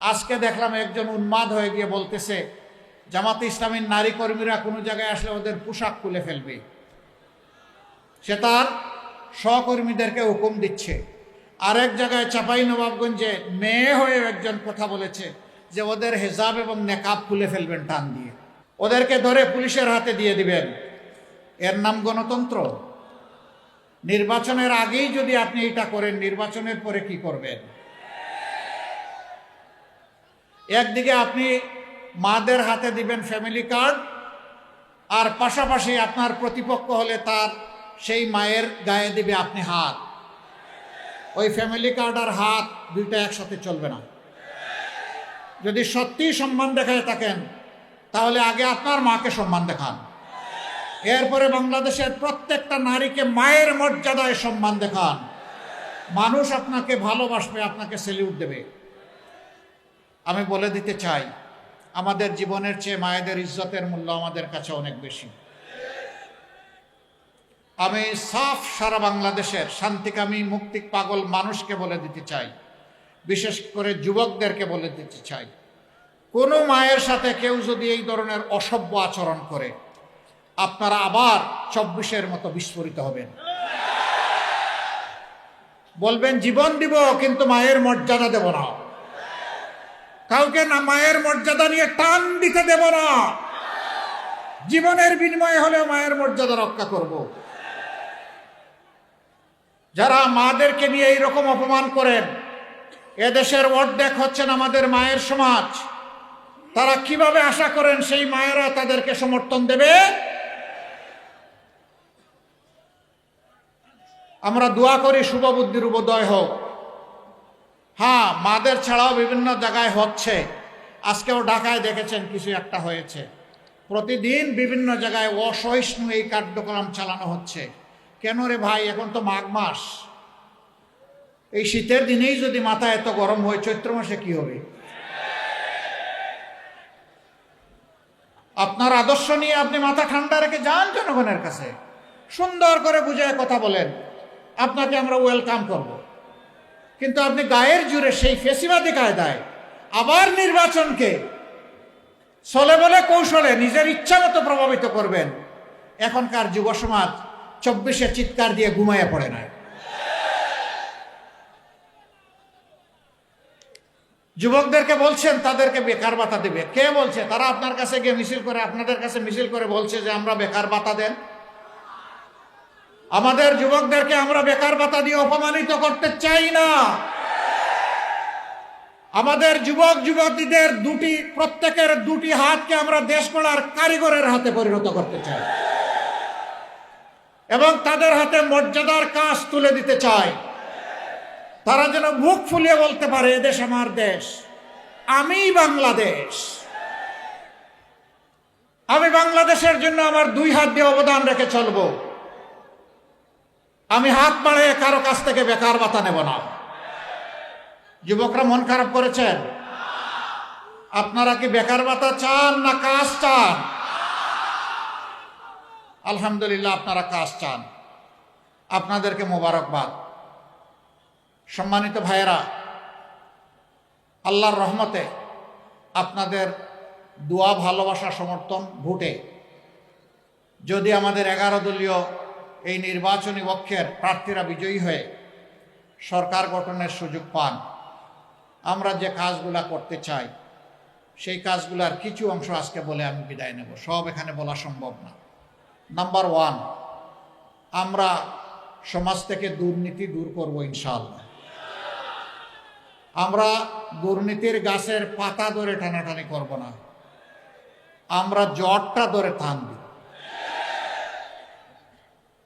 আজকে দেখলাম একজন উন্মাদ হয়ে গিয়ে বলতেছে জামাতে ইসলামীর নারী কর্মীরা কোনো জায়গায় আসলে ওদের পোশাক খুলে ফেলবে। সে তার সহকর্মীদেরকে হুকুম দিচ্ছে। আরেক জায়গায় চাঁপাইনবাবগঞ্জে মেয়ে হয়ে একজন কথা বলেছে যে ওদের হেজাব এবং নেকাব খুলে ফেলবেন টান দিয়ে, ওদেরকে ধরে পুলিশের হাতে দিয়ে দিবেন। এর নাম গণতন্ত্র? নির্বাচনের আগেই যদি আপনি এটা করেন, নির্বাচনের পরে কি করবেন? একদিকে আপনি মাদের হাতে দিবেন ফ্যামিলি কার্ড, আর পাশাপাশি আপনার প্রতিপক্ষ হলে তার সেই মায়ের গায়ে দিবে আপনি হাত। ওই ফ্যামিলি কার্ড আর হাত দুইটা একসাথে চলবে না। যদি সত্যিই সম্মান দেখায় থাকেন তাহলে আগে আপনার মাকে সম্মান দেখান, এরপরে বাংলাদেশের প্রত্যেকটা নারীকে মায়ের মর্যাদায় সম্মান দেখান। মানুষ আপনাকে ভালোবাসবে, আপনাকে সেলিউট দেবে। আমি বলে দিতে চাই, আমাদের জীবনের চেয়ে মায়েদের ইজ্জতের মূল্য আমাদের কাছে অনেক বেশি। আমি সাফ সারা বাংলাদেশের শান্তিকামী মুক্তি পাগল মানুষকে বলে দিতে চাই, বিশেষ করে যুবকদেরকে বলে দিতে চাই, কোনো মায়ের সাথে কেউ যদি এই ধরনের অসভ্য আচরণ করে, আপনারা আবার 24-এর মতো বিস্ফোরিত হবেন। বলবেন জীবন দিব কিন্তু মায়ের মর্যাদা দেব না, কাউকে না মায়ের মর্যাদা নিয়ে টান দিতে দেব না। জীবনের বিনিময়ে হলেও মায়ের মর্যাদা রক্ষা করব। যারা মাদেরকে নিয়ে এইরকম অপমান করেন, এদেশের অর্ধেক হচ্ছেন আমাদের মায়ের সমাজ। তারা কিভাবে আশা করেন সেই মায়েরা তাদেরকে সমর্থন দেবে? আমরা দোয়া করি শুভ বুদ্ধির উদয় হোক। হ্যাঁ, মাদের ছাড়াও বিভিন্ন জায়গায় হচ্ছে। আজকেও ঢাকায় দেখেছেন কিছু একটা হয়েছে। প্রতিদিন বিভিন্ন জায়গায় অসহিষ্ণু এই কার্যক্রম চালানো হচ্ছে। কেন রে ভাই, এখন তো মাঘ মাস। এই শীতের দিনেই যদি মাথা এত গরম হয়, চৈত্র মাসে কি হবে? আপনার আদর্শ নিয়ে আপনি মাথা ঠান্ডা রেখে যান জনগণের কাছে, সুন্দর করে বুঝায় কথা বলেন, আপনাকে আমরা ওয়েলকাম করব। কিন্তু আপনি গায়ের জুড়ে সেই ফেসিবাদী কায়দায় আবার নির্বাচনকে চলে বলে কৌশলে নিজের ইচ্ছা মতো প্রভাবিত করবেন। এখনকার যুব সমাজ 24-এ চিৎকার দিয়ে ঘুমাইয়া পড়ে না। যুবকদেরকে বলছেন তাদেরকে বেকার ভাতা দেবে, কে বলছে? তারা আপনার কাছে গিয়ে মিছিল করে, আপনাদের কাছে মিছিল করে বলছে যে আমরা বেকার ভাতা দেন। আমাদের যুবকদেরকে আমরা বেকার ভাতা দিয়ে অপমানিত করতে চাই না। আমাদের যুবক যুবতীদের প্রত্যেকের দুটি হাতকে আমরা দেশ গড়ার কারিগরের হাতে পরিণত করতে চাই এবং তাদের হাতে মর্যাদার কাজ তুলে দিতে চাই। তারা যেন মুখ ফুলিয়ে বলতে পারে, এদেশ আমার দেশ, আমি বাংলাদেশ। আমি বাংলাদেশের জন্য আমার দুই হাত দিয়ে অবদান রেখে চলব। আমি হাত বাড়িয়ে কারো কাছ থেকে বেকার ভাতা নেব না। যুবকরা মন খারাপ করেছেন? আপনারা কি বেকার ভাতা চান না কাজ চান? আলহামদুলিল্লাহ, আপনারা কাজ চান, আপনাদেরকে মোবারকবাদ। সম্মানিত ভাইয়েরা, আল্লাহর রহমতে আপনাদের দোয়া, ভালোবাসা, সমর্থন, ভোটে যদি আমাদের 11 দলীয় এই নির্বাচনী পক্ষের প্রার্থীরা বিজয়ী হয়ে সরকার গঠনের সুযোগ পান, আমরা যে কাজগুলা করতে চাই সেই কাজগুলার কিছু অংশ আজকে বলে আমি বিদায় নেব। সব এখানে বলা সম্ভব না। নাম্বার 1, আমরা সমাজ থেকে দুর্নীতি দূর করব ইনশাআল্লাহ। আমরা দুর্নীতির গাছের পাতা ধরে টানাটানি করব না, আমরা জটটা ধরে টানব।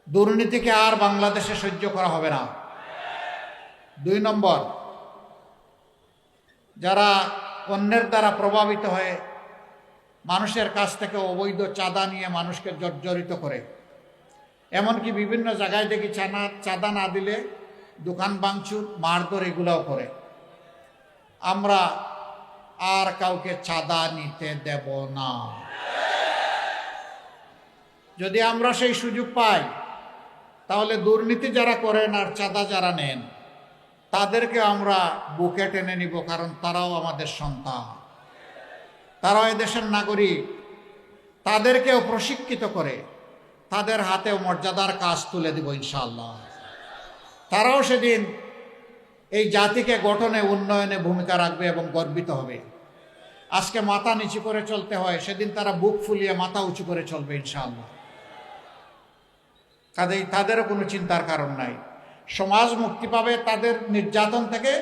দুর্নীতিকে আর বাংলাদেশে সহ্য করা হবে না। 2 নম্বর, যারা অন্যের দ্বারা প্রভাবিত হয়ে মানুষের কাছ থেকে অবৈধ চাঁদা নিয়ে মানুষকে জর্জরিত করে, এমনকি বিভিন্ন জায়গায় দেখি চাঁদা না দিলে দোকান ভাঙচুর, মারধর এগুলাও করে, আমরা আর কাউকে চাঁদা নিতে দেব না। যদি আমরা সেই সুযোগ পাই তাহলে দুর্নীতি যারা করেন আর চাঁদা যারা নেন তাদেরকে আমরা বুকে টেনে নিব, কারণ তারাও আমাদের সন্তান, তারাও এদেশের নাগরিক। তাদেরকেও প্রশিক্ষিত করে তাদের হাতেও মর্যাদার কাজ তুলে দিব ইনশাআল্লাহ। তারাও সেদিন এই জাতিকে গঠনে উন্নয়নে ভূমিকা রাখবে এবং গর্বিত হবে। আজকে মাথা নিচু করে চলতে হয়, সেদিন তারা বুক ফুলিয়ে মাথা উঁচু করে চলবে ইনশাআল্লাহ। কাজেই তাদেরও কোনো চিন্তার কারণ নাই। সমাজ মুক্তি পাবে তাদের নির্যাতন থেকে,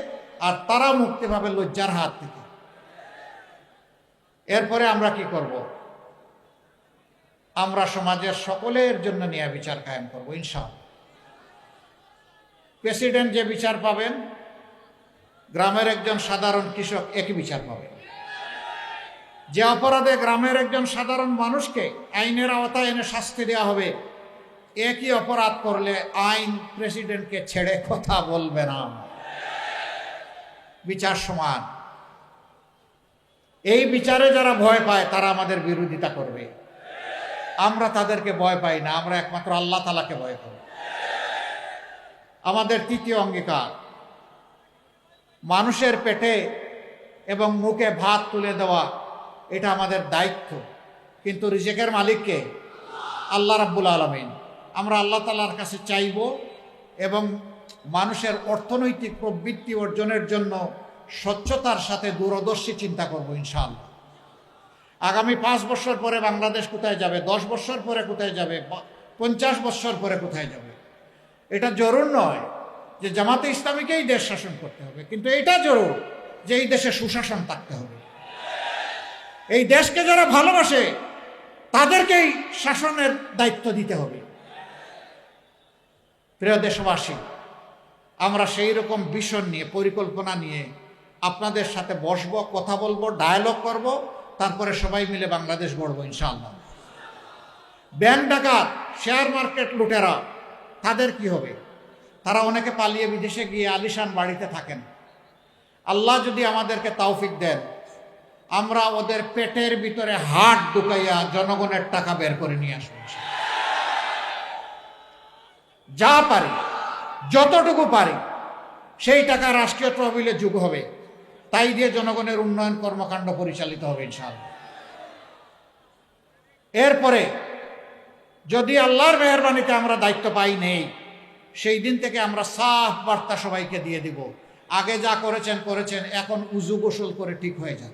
আর তারা মুক্তি পাবে লজ্জার হাত থেকে। এরপরে আমরা কি করব? আমরা সমাজের সকলের জন্য ন্যায় বিচার কায়েম করব ইনশাআল্লাহ। প্রেসিডেন্ট যে বিচার পাবেন, গ্রামের একজন সাধারণ কৃষক একই বিচার পাবেন। যে অপরাধে গ্রামের একজন সাধারণ মানুষকে আইনের আওতায় এনে শাস্তি দেওয়া হবে, একই অপরাধ করলে আইন প্রেসিডেন্টকে ছেড়ে কথা বলবে না। বিচার সমান। এই বিচারে যারা ভয় পায় তারা আমাদের বিরোধিতা করবে। আমরা তাদেরকে ভয় পাই না, আমরা একমাত্র আল্লাহ তাআলাকে ভয় করি। আমাদের তৃতীয় অঙ্গীকার, মানুষের পেটে এবং মুখে ভাত তুলে দেওয়া, এটা আমাদের দায়িত্ব। কিন্তু রিজিকের মালিককে আল্লাহ রাব্বুল আলামিন। আমরা আল্লাহ তাআলার কাছে চাইব এবং মানুষের অর্থনৈতিক প্রবৃত্তি অর্জনের জন্য স্বচ্ছতার সাথে দূরদর্শী চিন্তা করব ইনশাআল্লাহ। আগামী 5 বছর পরে বাংলাদেশ কোথায় যাবে, 10 বছর পরে কোথায় যাবে, 50 বছর পরে কোথায় যাবে, এটা জরুর নয় যে জামাতে ইসলামীকেই দেশ শাসন করতে হবে, কিন্তু এটা জরুর যে এই দেশে সুশাসন থাকতে হবে। এই দেশকে যারা ভালোবাসে তাদেরকেই শাসনের দায়িত্ব দিতে হবে। প্রিয় দেশবাসী, আমরা সেই রকম ভিশন নিয়ে, পরিকল্পনা নিয়ে আপনাদের সাথে বসবো, কথা বলবো, ডায়ালগ করব, তারপরে সবাই মিলে বাংলাদেশ গড়ব ইনশাআল্লাহ। ব্যাংক ডাকাত, শেয়ার মার্কেট লুটেরা, তাদের কি হবে? তারা অনেকে পালিয়ে বিদেশে গিয়ে আলিশান বাড়িতে থাকেন। আল্লাহ যদি আমাদেরকে তৌফিক দেন, আমরা ওদের পেটের ভিতরে হাত ঢুকাইয়া জনগণের টাকা বের করে নিয়ে আসবো। যা পারি, যতটুকু পারি, সেই টাকা রাষ্ট্রীয় তহবিলে যোগ হবে, তাই দিয়ে জনগণের উন্নয়ন কর্মকাণ্ড পরিচালিত হবে ইনশাআল্লাহ। এরপরে যদি আল্লাহর মেহেরবানিতে আমরা দায়িত্ব পাই নেই, সেই দিন থেকে আমরা সাফ বার্তা সবাইকে দিয়ে দিব, আগে যা করেছেন করেছেন, এখন উজু গোসল করে ঠিক হয়ে যান।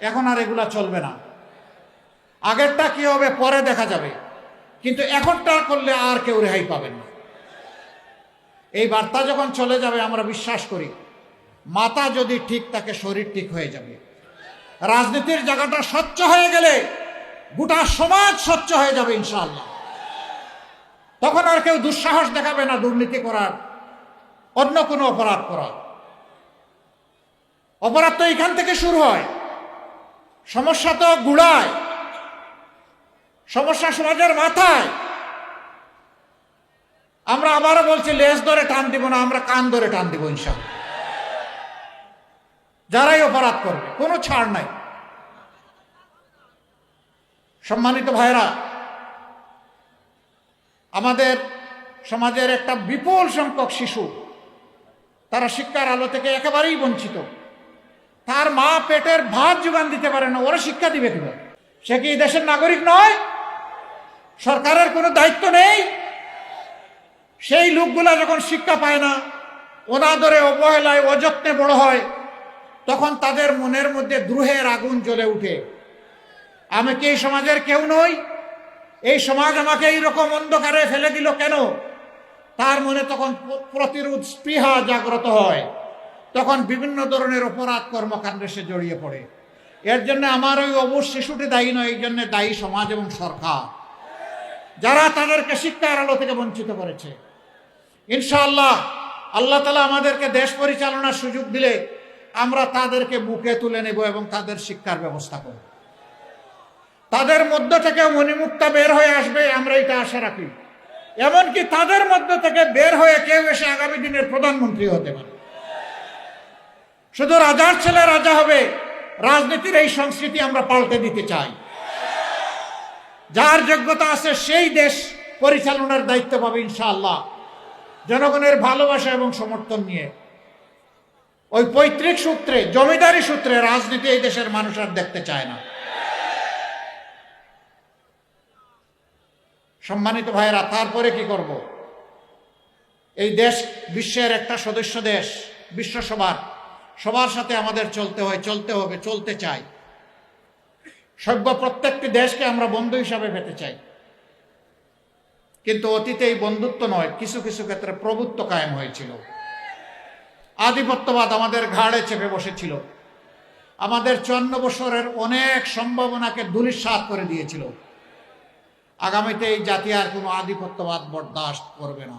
এখন আর এগুলা চলবে না। আগেরটা কি হবে পরে দেখা যাবে, কিন্তু এখনটা করলে আর কেউ রেহাই পাবেন না। এই বার্তা যখন চলে যাবে, আমরা বিশ্বাস করি মাথা যদি ঠিক থাকে শরীর ঠিক হয়ে যাবে। রাজনীতির জায়গাটা স্বচ্ছ হয়ে গেলে গোটা সমাজ স্বচ্ছ হয়ে যাবে ইনশাআল্লাহ। তখন আর কেউ দুঃসাহস দেখাবে না দুর্নীতি করার, অন্য কোনো অপরাধ করার। অপরাধ তো এখান থেকে শুরু হয়, সমস্যা তো গুড়ায়, সমস্যা সমাজের মাথায়। আমরা আবারও বলছি, লেজ ধরে টান দিব না, আমরা কান ধরে টান দিব ইনশাআল্লাহ। যারাই অপরাধ করবে কোনো ছাড় নাই। সম্মানিত ভাইরা, আমাদের সমাজের একটা বিপুল সংখ্যক শিশু, তারা শিক্ষার আলো থেকে একেবারেই বঞ্চিত। তার মা পেটের ভাত যোগান দিতে পারে না, ওরা শিক্ষা দিবে কিভাবে? সে কি দেশের নাগরিক নয়? সরকারের কোনো দায়িত্ব নেই? সেই লোকগুলা যখন শিক্ষা পায় না, অনাদরে, অবহেলায়, অযত্নে বড় হয়, তখন তাদের মনের মধ্যে দ্রোহের আগুন জ্বলে উঠে। আমি কি এই সমাজের কেউ নই? এই সমাজ আমাকে এইরকম অন্ধকারে ফেলে দিল কেন? তার মনে তখন প্রতিরোধ স্পৃহা জাগ্রত হয়, তখন বিভিন্ন ধরনের অপরাধ কর্মকাণ্ডে সে জড়িয়ে পড়ে। এর জন্য আমার ওই অবুঝ শিশুটি দায়ী নয়, এই জন্য দায়ী সমাজ এবং সরকার, যারা তাদেরকে শিক্ষার আলো থেকে বঞ্চিত করেছে। ইনশাআল্লাহ আল্লাহ তাআলা আমাদেরকে দেশ পরিচালনার সুযোগ দিলে আমরা তাদেরকে বুকে তুলে নেব এবং তাদের শিক্ষার ব্যবস্থা করব। তাদের মধ্য থেকে মণিমুক্তা বের হয়ে আসবে, আমরা এটা আশা রাখি। এমনকি তাদের মধ্য থেকে বের হয়ে কেউ এসে আগামী দিনের প্রধানমন্ত্রী হতে পারে। শুধু রাজার ছেলে রাজা হবে, রাজনীতির এই সংস্কৃতি আমরা পাল্টে দিতে চাই। যার যোগ্যতা আছে সেই দেশ পরিচালনার দায়িত্ব পাবে ইনশাআল্লাহ। জনগণের ভালোবাসা এবং সমর্থন নিয়ে। ওই পৈতৃক সূত্রে, জমিদারি সূত্রে রাজনীতি এই দেশের মানুষ আর দেখতে চায় না। সম্মানিত ভাইয়েরা, তারপরে কি করব? এই দেশ বিশ্বের একটা সদস্য দেশ, সবার সাথে আমাদের চলতে চাই। সভ্য প্রত্যেকটি দেশকে আমরা বন্ধু হিসাবে পেতে চাই, কিন্তু অতীতে এই বন্ধুত্ব নয়, কিছু কিছু ক্ষেত্রে প্রভুত্ব কায়েম হয়েছিল। আধিপত্যবাদ আমাদের ঘাড়ে চেপে বসেছিল, আমাদের 54 বছরের অনেক সম্ভাবনাকে ধূলিসাৎ করে দিয়েছিল। আগামীতে এই জাতি আর কোনো আধিপত্যবাদ বরদাস্ত করবে না।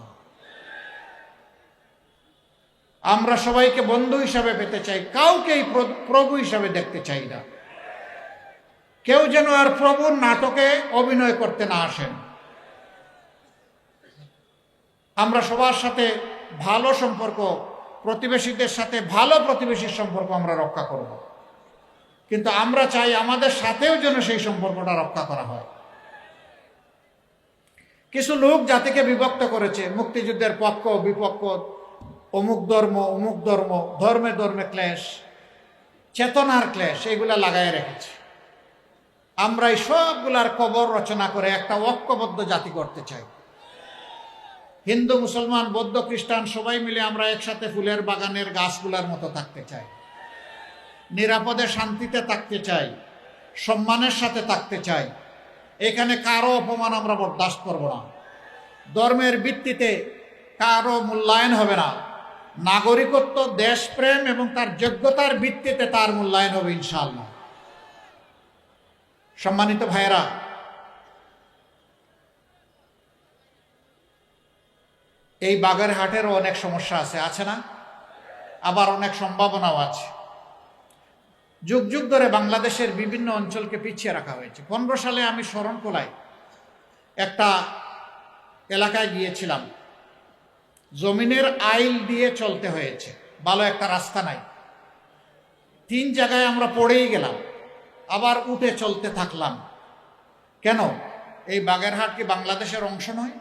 আমরা সবাইকে বন্ধু হিসাবে পেতে চাই, কাউকেই প্রভু হিসাবে দেখতে চাই না। কেউ যেন আর প্রভুর নাটকে অভিনয় করতে না আসেন। আমরা সবার সাথে ভালো সম্পর্ক, প্রতিবেশীদের সাথে ভালো প্রতিবেশীর সম্পর্ক আমরা রক্ষা করব, কিন্তু আমরা চাই আমাদের সাথেও যেন সেই সম্পর্কটা রক্ষা করা হয়। কিছু লোক জাতিকে বিভক্ত করেছে, মুক্তিযুদ্ধের পক্ষ বিপক্ষ, অমুক ধর্ম ধর্মে ধর্মে ক্লেশ, চেতনার ক্লেশ, এগুলা লাগাই রেখেছে। আমরা এই সবগুলার কবর রচনা করে একটা ঐক্যবদ্ধ জাতি করতে চাই। হিন্দু, মুসলমান, বৌদ্ধ, খ্রিস্টান সবাই মিলে আমরা একসাথে ফুলের বাগানের গাছগুলার মতো থাকতে চাই, নিরাপদে শান্তিতে থাকতে চাই, সম্মানের সাথে থাকতে চাই। এখানে কারো অপমান আমরা বরদাস্ত করব না। ধর্মের ভিত্তিতে কারো মূল্যায়ন হবে না। নাগরিকত্ব, দেশপ্রেম এবং তার যোগ্যতার ভিত্তিতে তার মূল্যায়ন হবে ইনশাআল্লাহ। সম্মানিত ভাইয়েরা, এই বাগেরহাটেরও অনেক সমস্যা আছে না? আবার অনেক সম্ভাবনাও আছে। যুগ যুগ ধরে বাংলাদেশের বিভিন্ন অঞ্চলকে পিছিয়ে রাখা হয়েছে। 15 সালে আমি শরণখোলায় একটা এলাকায় গিয়েছিলাম, জমিনের আইল দিয়ে চলতে হয়েছে, ভালো একটা রাস্তা নাই। 3 জায়গায় আমরা পড়েই গেলাম, আবার উঠে চলতে থাকলাম। কেন? এই বাগেরহাট কি বাংলাদেশের অংশ নয়?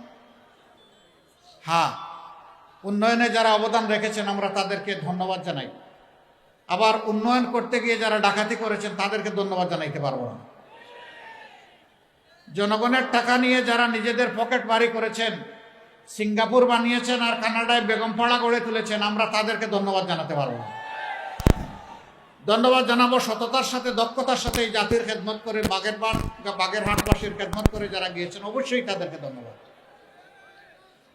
হ্যাঁ, উন্নয়নে যারা অবদান রেখেছেন আমরা তাদেরকে ধন্যবাদ জানাই। আবার উন্নয়ন করতে গিয়ে যারা ডাকাতি করেছেন তাদেরকে ধন্যবাদ জানাইতে পারবো না। জনগণের টাকা নিয়ে যারা নিজেদের পকেট বাড়ি করেছেন, সিঙ্গাপুর বানিয়েছেন আর কানাডায় বেগমপাড়া গড়ে তুলেছেন, আমরা তাদেরকে ধন্যবাদ জানাতে পারবো না। ধন্যবাদ জানাবো সততার সাথে, দক্ষতার সাথে এই জাতির খেদমত করে, বাগেরহাটবাসীর খেদমত করে যারা গিয়েছেন, অবশ্যই তাদেরকে ধন্যবাদ।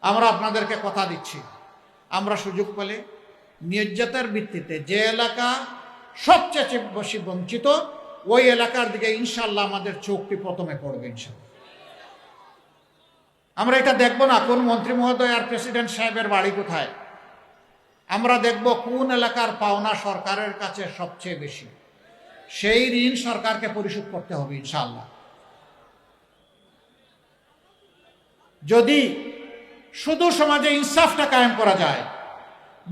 আমরা আপনাদেরকে কথা দিচ্ছি, আমরা সুযোগ পেলে নির্যাতনের ভিত্তিতে যে এলাকা সবচেয়ে বেশি বঞ্চিত, ওই এলাকার দিকে ইনশাল্লাহ আমাদের চোখটি প্রথমে পড়বে ইনশাল্লাহ। আমরা এটা দেখব না কোন মন্ত্রী মহোদয় আর প্রেসিডেন্ট সাহেবের বাড়ি কোথায়, আমরা দেখব কোন এলাকার পাওনা সরকারের কাছে সবচেয়ে বেশি। সেই ঋণ সরকারকে পরিশোধ করতে হবে ইনশাআল্লাহ। যদি শুধু সমাজে ইনসাফটা কায়েম করা যায়,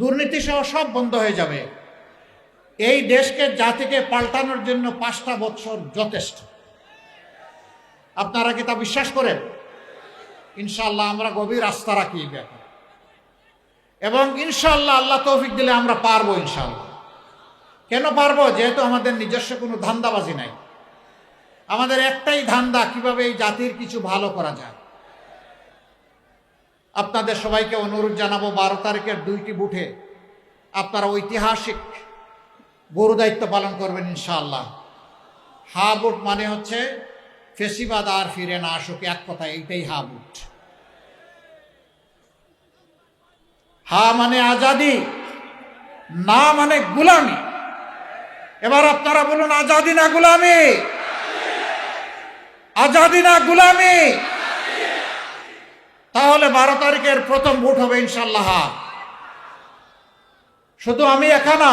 দুর্নীতি সহ সব বন্ধ হয়ে যাবে। এই দেশকে, জাতিকে পাল্টানোর জন্য 5টা বছর যথেষ্ট। আপনারা কি তা বিশ্বাস করেন? ইনশাআল্লাহ আমরা গভীর আস্থা রাখি এই ব্যাপারে, এবং ইনশাআল্লাহ আল্লাহ তৌফিক দিলে আমরা পারবো ইনশাআল্লাহ। কেন পারবো? যেহেতু আমাদের নিজস্ব কোনো ধান্দাবাজি নাই। আমাদের একটাই ধান্দা, কিভাবে এই জাতির কিছু ভালো করা যায়। আপনাদের সবাইকে অনুরোধ জানাবো, 12 তারিখের 2টি বুথে আপনারা ঐতিহাসিক গুরু দায়িত্ব পালন করবেন ইনশাআল্লাহ। হা বুট মানে হচ্ছে ফেসিবাদ আর ফিরে না আসুক, এক কথা এইটাই হা বুট। হা মানে আজাদি, না মানে গুলামি। এবার আপনারা বলুন, আজাদি না গুলামি? আজাদি না গুলামি? তাহলে 12 তারিখের প্রথম ভোট হবে ইনশাআল্লাহ। শুধু আমি একা না,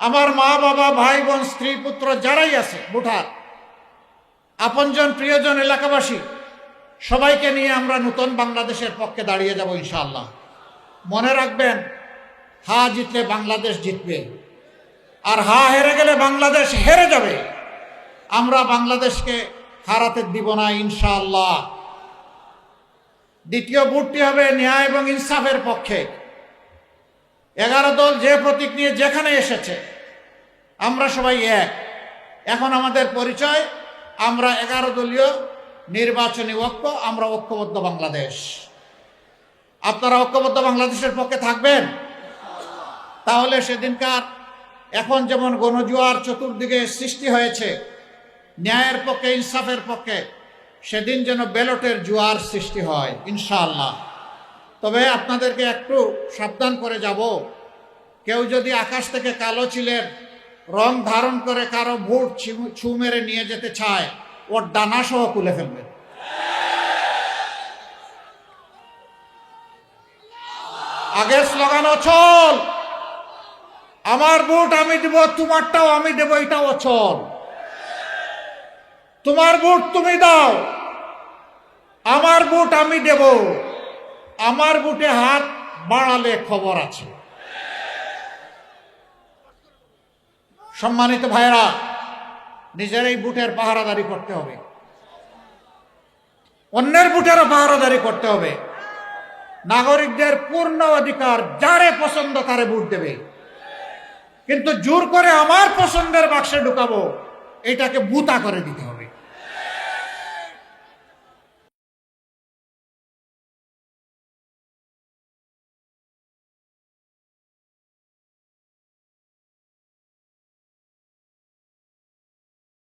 আমার মা বাবা, ভাই বোন, স্ত্রী পুত্র যারাই আছে ভোটার, আপনজন প্রিয়জন এলাকাবাসী, সবাইকে নিয়ে আমরা নতুন বাংলাদেশের পক্ষে দাঁড়িয়ে যাব ইনশাআল্লাহ। মনে রাখবেন, হা জিতলে বাংলাদেশ জিতবে, আর হা হেরে গেলে বাংলাদেশ হেরে যাবে। আমরা বাংলাদেশকে হারাতে দিব না ইনশাআল্লাহ। দ্বিতীয় ভোটটি হবে ন্যায় এবং ইনসাফের পক্ষে। 11 দল যে প্রতীক নিয়ে যেখানে এসেছে আমরা সবাই এক। এখন আমাদের পরিচয়, আমরা 11 দলীয় নির্বাচনী ঐক্য, আমরা ঐক্যবদ্ধ বাংলাদেশ। আপনারা ঐক্যবদ্ধ বাংলাদেশের পক্ষে থাকবেন? তাহলে সেদিনকার এখন যেমন গণজোয়ার চতুর্দিকে সৃষ্টি হয়েছে ন্যায়ের পক্ষে, ইনসাফের পক্ষে, সেদিন যেন ব্যালটের জোয়ার সৃষ্টি হয় ইনশাআল্লাহ। তবে আপনাদেরকে একটু সাবধান করে যাব, কেউ যদি আকাশ থেকে কালো চিলের রং ধারণ করে কারো ভোট ছু মেরে নিয়ে যেতে চায়, ওর ডানা সহ খুলে ফেলবেন। আগের স্লোগান অচল, আমার ভোট আমি দেব, তোমারটাও আমি দেব, এটাও অচল। তোমার ভোট তুমি দাও, আমার ভোট আমি দেব, আমার ভোটে হাত বাড়ালে খবর আছে। সম্মানিত ভাইয়েরা, নিজের এই ভোটের পাহারাদারি করতে হবে, অন্যের ভোটেরও পাহারাদারি করতে হবে। নাগরিকদের পূর্ণ অধিকার, যারে পছন্দ তারে ভোট দেবে, কিন্তু জোর করে আমার পছন্দের বাক্সে ঢুকাবো, এটাকে বুতা করে দিতে হবে।